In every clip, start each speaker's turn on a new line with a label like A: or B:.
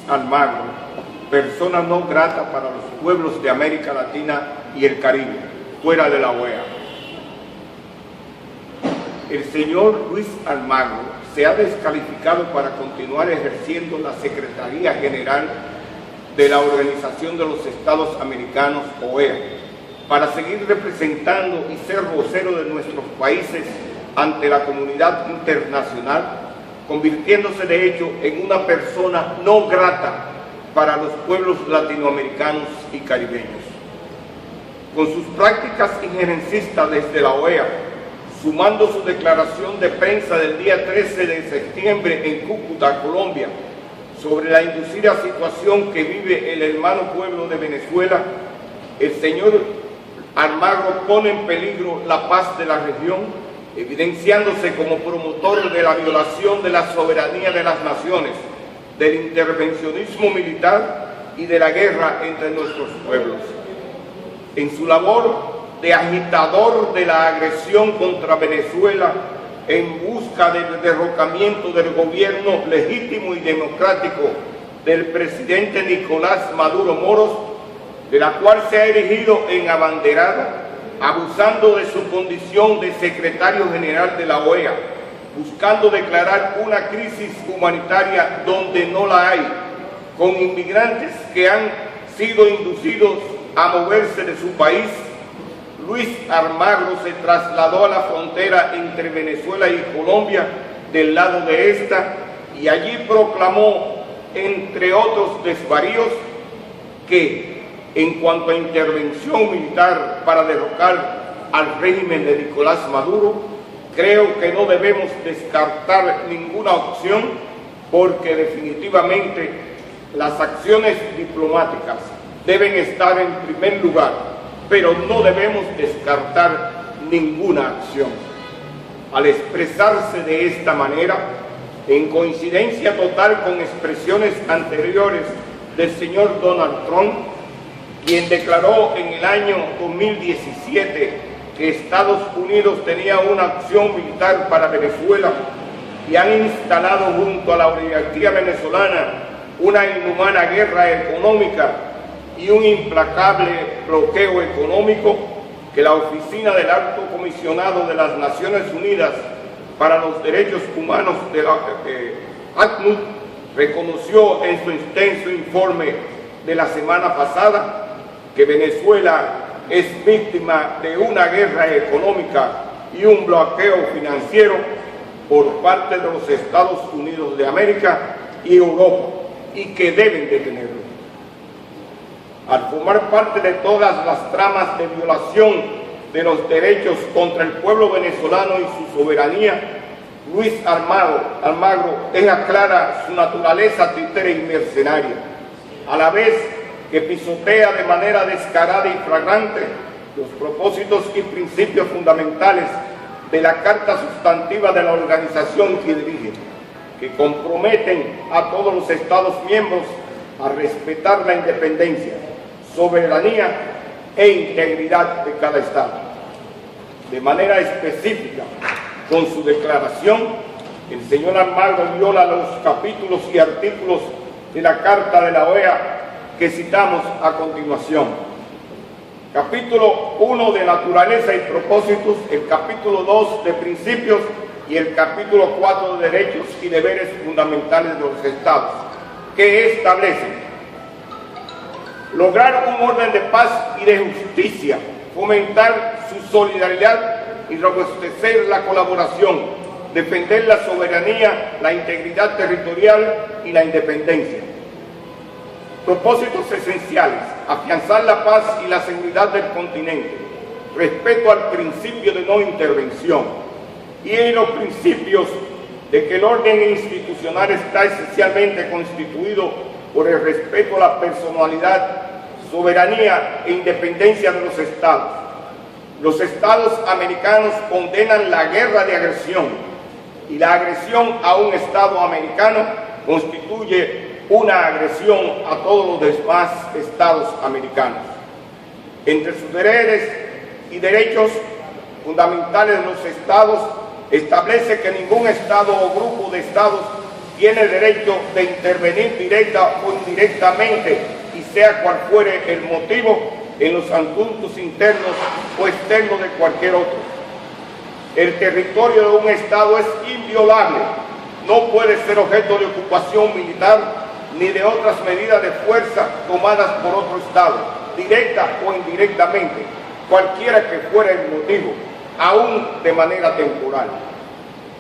A: Almagro, persona no grata para los pueblos de América Latina y el Caribe, fuera de la OEA. El señor Luis Almagro se ha descalificado para continuar ejerciendo la Secretaría General de la Organización de los Estados Americanos, OEA, para seguir representando y ser vocero de nuestros países ante la comunidad internacional, convirtiéndose de hecho en una persona no grata para los pueblos latinoamericanos y caribeños. Con sus prácticas injerencistas desde la OEA, sumando su declaración de prensa del día 13 de septiembre en Cúcuta, Colombia, sobre la inducida situación que vive el hermano pueblo de Venezuela, el señor Almagro pone en peligro la paz de la región, evidenciándose como promotor de la violación de la soberanía de las naciones, del intervencionismo militar y de la guerra entre nuestros pueblos. En su labor de agitador de la agresión contra Venezuela en busca del derrocamiento del gobierno legítimo y democrático del presidente Nicolás Maduro Moros, de la cual se ha erigido en abanderada, abusando de su condición de secretario general de la OEA, buscando declarar una crisis humanitaria donde no la hay, con inmigrantes que han sido inducidos a moverse de su país. Luis Almagro se trasladó a la frontera entre Venezuela y Colombia del lado de esta y allí proclamó, entre otros desvaríos, que en cuanto a intervención militar para derrocar al régimen de Nicolás Maduro, creo que no debemos descartar ninguna opción porque definitivamente las acciones diplomáticas deben estar en primer lugar, pero no debemos descartar ninguna acción. Al expresarse de esta manera, en coincidencia total con expresiones anteriores del señor Donald Trump, quien declaró en el año 2017 que Estados Unidos tenía una acción militar para Venezuela y han instalado junto a la oligarquía venezolana una inhumana guerra económica y un implacable bloqueo económico, que la Oficina del Alto Comisionado de las Naciones Unidas para los Derechos Humanos de la ACNUD reconoció en su extenso informe de la semana pasada que Venezuela es víctima de una guerra económica y un bloqueo financiero por parte de los Estados Unidos de América y Europa, y que deben detenerlo. Al formar parte de todas las tramas de violación de los derechos contra el pueblo venezolano y su soberanía, Luis Almagro deja clara su naturaleza títere y mercenaria, a la vez que pisotea de manera descarada y flagrante los propósitos y principios fundamentales de la Carta Sustantiva de la organización que dirige, que comprometen a todos los Estados miembros a respetar la independencia, soberanía e integridad de cada Estado. De manera específica, con su declaración, el señor Almagro viola los capítulos y artículos de la Carta de la OEA que citamos a continuación. Capítulo 1 de Naturaleza y Propósitos, el capítulo 2 de Principios y el capítulo 4 de Derechos y Deberes Fundamentales de los Estados, que establecen lograr un orden de paz y de justicia, fomentar su solidaridad y robustecer la colaboración, defender la soberanía, la integridad territorial y la independencia. Propósitos esenciales: afianzar la paz y la seguridad del continente, respeto al principio de no intervención y en los principios de que el orden institucional está esencialmente constituido por el respeto a la personalidad, soberanía e independencia de los Estados. Los Estados americanos condenan la guerra de agresión y la agresión a un Estado americano constituye una agresión a todos los demás Estados americanos. Entre sus deberes y derechos fundamentales de los Estados establece que ningún Estado o grupo de Estados tiene derecho de intervenir directa o indirectamente, y sea cual fuere el motivo, en los asuntos internos o externos de cualquier otro. El territorio de un Estado es inviolable, no puede ser objeto de ocupación militar ni de otras medidas de fuerza tomadas por otro Estado, directa o indirectamente, cualquiera que fuera el motivo, aún de manera temporal.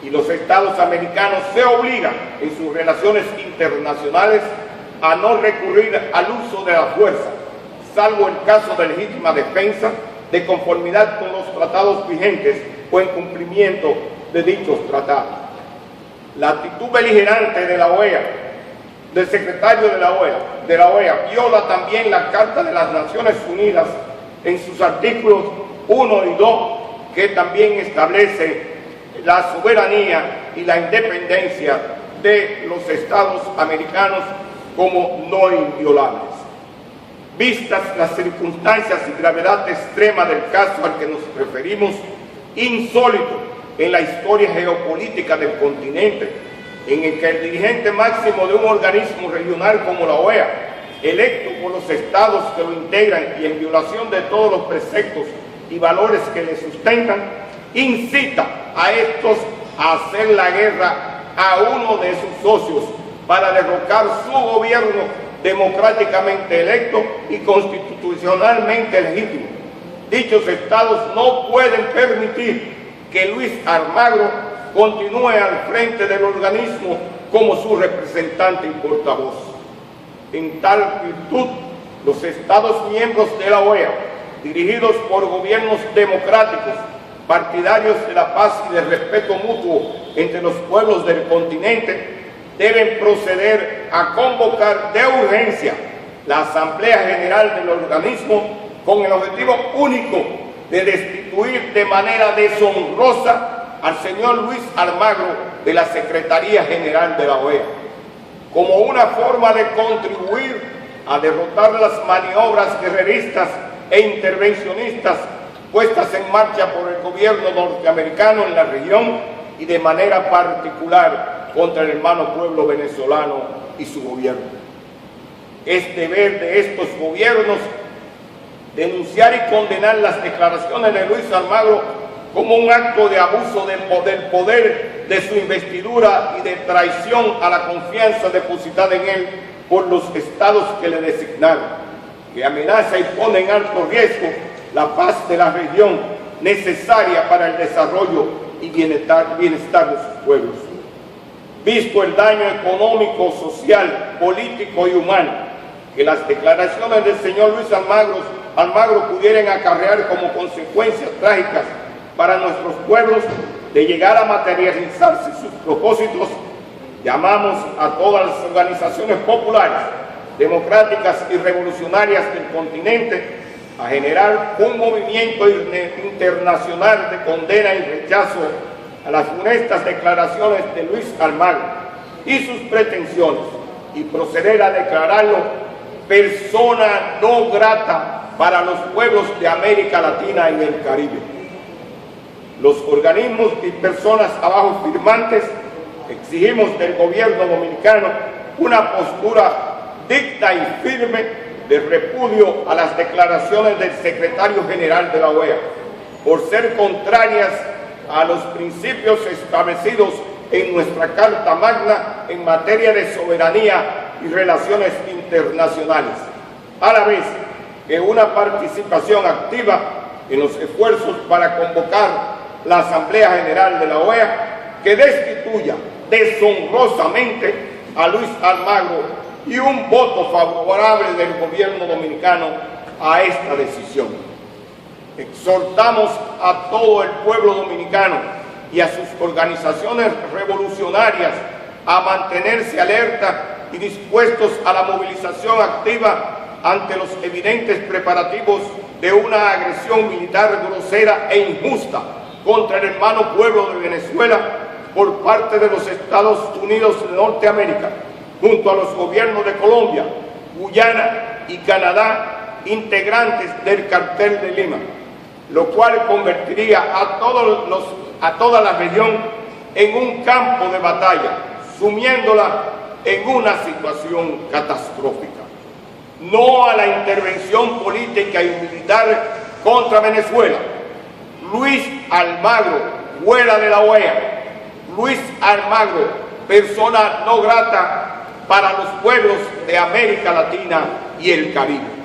A: Y los Estados americanos se obligan en sus relaciones internacionales a no recurrir al uso de la fuerza, salvo el caso de legítima defensa, de conformidad con los tratados vigentes o en cumplimiento de dichos tratados. La actitud beligerante de la OEA, del secretario de la OEA, viola también la Carta de las Naciones Unidas en sus artículos 1 y 2, que también establece la soberanía y la independencia de los Estados americanos como no inviolables. Vistas las circunstancias y gravedad extrema del caso al que nos referimos, insólito en la historia geopolítica del continente, en el que el dirigente máximo de un organismo regional como la OEA, electo por los estados que lo integran y en violación de todos los preceptos y valores que le sustentan, incita a estos a hacer la guerra a uno de sus socios para derrocar su gobierno democráticamente electo y constitucionalmente legítimo. Dichos estados no pueden permitir que Luis Almagro continúe al frente del organismo como su representante y portavoz. En tal virtud, los estados miembros de la OEA, dirigidos por gobiernos democráticos, partidarios de la paz y del respeto mutuo entre los pueblos del continente, deben proceder a convocar de urgencia la Asamblea General del organismo con el objetivo único de destituir de manera deshonrosa al señor Luis Almagro de la Secretaría General de la OEA, como una forma de contribuir a derrotar las maniobras guerreristas e intervencionistas puestas en marcha por el gobierno norteamericano en la región y de manera particular contra el hermano pueblo venezolano y su gobierno. Es deber de estos gobiernos denunciar y condenar las declaraciones de Luis Almagro como un acto de abuso del poder de su investidura y de traición a la confianza depositada en él por los estados que le designaron, que amenaza y pone en alto riesgo la paz de la región necesaria para el desarrollo y bienestar de sus pueblos. Visto el daño económico, social, político y humano que las declaraciones del señor Luis Almagro pudieran acarrear como consecuencias trágicas para nuestros pueblos de llegar a materializarse sus propósitos, llamamos a todas las organizaciones populares, democráticas y revolucionarias del continente a generar un movimiento internacional de condena y rechazo a las funestas declaraciones de Luis Almagro y sus pretensiones, y proceder a declararlo persona no grata para los pueblos de América Latina y el Caribe. Los organismos y personas abajo firmantes exigimos del gobierno dominicano una postura dicta y firme de repudio a las declaraciones del secretario general de la OEA, por ser contrarias a los principios establecidos en nuestra Carta Magna en materia de soberanía y relaciones internacionales, a la vez que una participación activa en los esfuerzos para convocar la Asamblea General de la OEA que destituya deshonrosamente a Luis Almagro y un voto favorable del gobierno dominicano a esta decisión. Exhortamos a todo el pueblo dominicano y a sus organizaciones revolucionarias a mantenerse alerta y dispuestos a la movilización activa ante los evidentes preparativos de una agresión militar grosera e injusta contra el hermano pueblo de Venezuela por parte de los Estados Unidos de Norteamérica, junto a los gobiernos de Colombia, Guyana y Canadá, integrantes del Cartel de Lima, lo cual convertiría a toda la región en un campo de batalla, sumiéndola en una situación catastrófica. No a la intervención política y militar contra Venezuela. Luis Almagro, fuera de la OEA. Luis Almagro, persona no grata para los pueblos de América Latina y el Caribe.